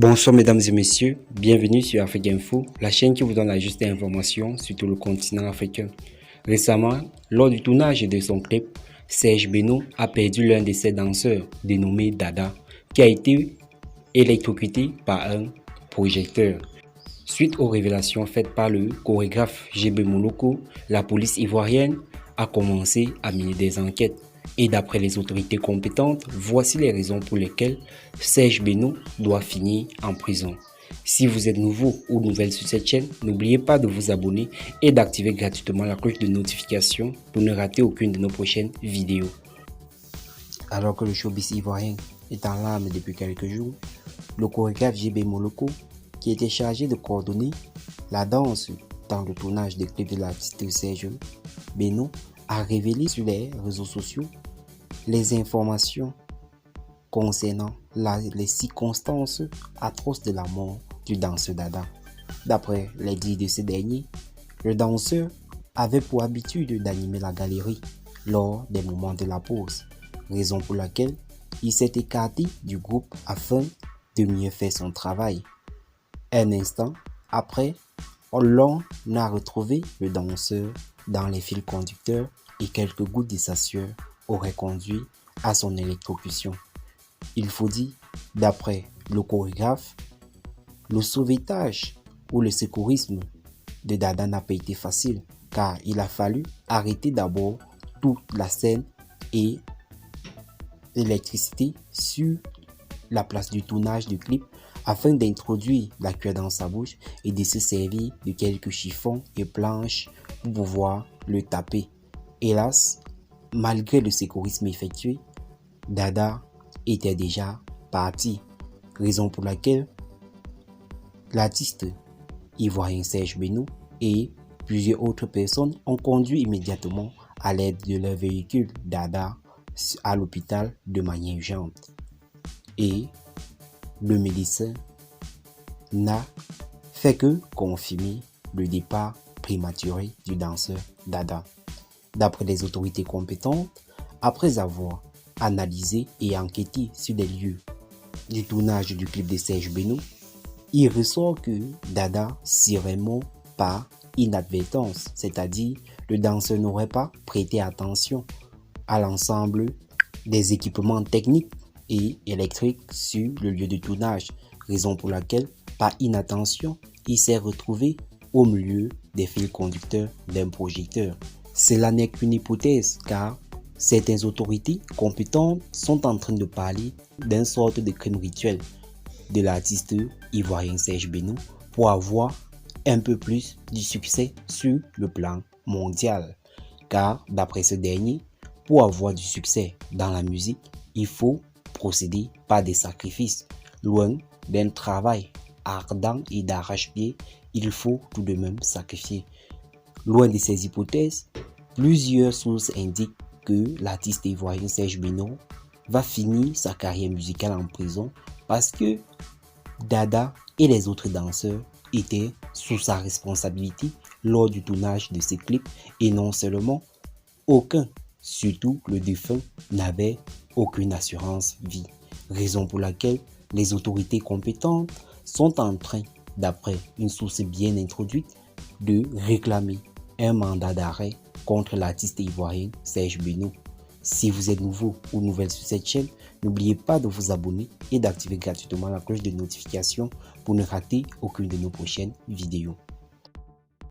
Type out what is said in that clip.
Bonsoir mesdames et messieurs, bienvenue sur Afrique Info, la chaîne qui vous donne la juste information sur tout le continent africain. Récemment, lors du tournage de son clip, Serge Beno a perdu l'un de ses danseurs, dénommé Dada, qui a été électrocuté par un projecteur. Suite aux révélations faites par le chorégraphe GB Moloko, la police ivoirienne a commencé à mener des enquêtes. Et d'après les autorités compétentes, voici les raisons pour lesquelles Serge Beno doit finir en prison. Si vous êtes nouveau ou nouvelle sur cette chaîne, n'oubliez pas de vous abonner et d'activer gratuitement la cloche de notification pour ne rater aucune de nos prochaines vidéos. Alors que le showbiz ivoirien est en larmes depuis quelques jours, le chorégraphe GB Moloko, qui était chargé de coordonner la danse dans le tournage des clips de l'artiste Serge Beno, a révélé sur les réseaux sociaux les informations concernant les circonstances atroces de la mort du danseur Dada. D'après les dires de ce dernier, le danseur avait pour habitude d'animer la galerie lors des moments de la pause, raison pour laquelle il s'est écarté du groupe afin de mieux faire son travail. Un instant après, l'on a retrouvé le danseur dans les fils conducteurs et quelques gouttes de sa sueur auraient conduit à son électrocution. Il faut dire, d'après le chorégraphe, le sauvetage ou le secourisme de Dada n'a pas été facile car il a fallu arrêter d'abord toute la scène et l'électricité sur la place du tournage du clip afin d'introduire la cuillère dans sa bouche et de se servir de quelques chiffons et planches pour pouvoir le taper. Hélas, malgré le secourisme effectué, Dada était déjà parti, raison pour laquelle l'artiste ivoirien Serge Beno et plusieurs autres personnes ont conduit immédiatement à l'aide de leur véhicule Dada à l'hôpital de manière urgente. Et le médecin n'a fait que confirmer le départ prématuré du danseur Dada. D'après les autorités compétentes, après avoir analysé et enquêté sur les lieux du tournage du clip de Serge Beno, il ressort que Dada serait mort par inadvertance, c'est-à-dire le danseur n'aurait pas prêté attention à l'ensemble des équipements techniques et électriques sur le lieu de tournage, raison pour laquelle, par inattention, il s'est retrouvé au milieu des fils conducteurs d'un projecteur. Cela n'est qu'une hypothèse car certaines autorités compétentes sont en train de parler d'une sorte de crime rituel de l'artiste ivoirien Serge Beno pour avoir un peu plus de succès sur le plan mondial. Car d'après ce dernier, pour avoir du succès dans la musique, il faut procéder par des sacrifices. Loin d'un travail ardent et d'arrache-pied, il faut tout de même sacrifier. Loin de ces hypothèses, plusieurs sources indiquent que l'artiste ivoirien Serge Beno va finir sa carrière musicale en prison parce que Dada et les autres danseurs étaient sous sa responsabilité lors du tournage de ces clips et non seulement aucun, surtout le défunt, n'avait aucune assurance vie. Raison pour laquelle les autorités compétentes sont en train, d'après une source bien introduite, de réclamer un mandat d'arrêt contre l'artiste ivoirien Serge Beno. Si vous êtes nouveau ou nouvelle sur cette chaîne, n'oubliez pas de vous abonner et d'activer gratuitement la cloche de notification pour ne rater aucune de nos prochaines vidéos.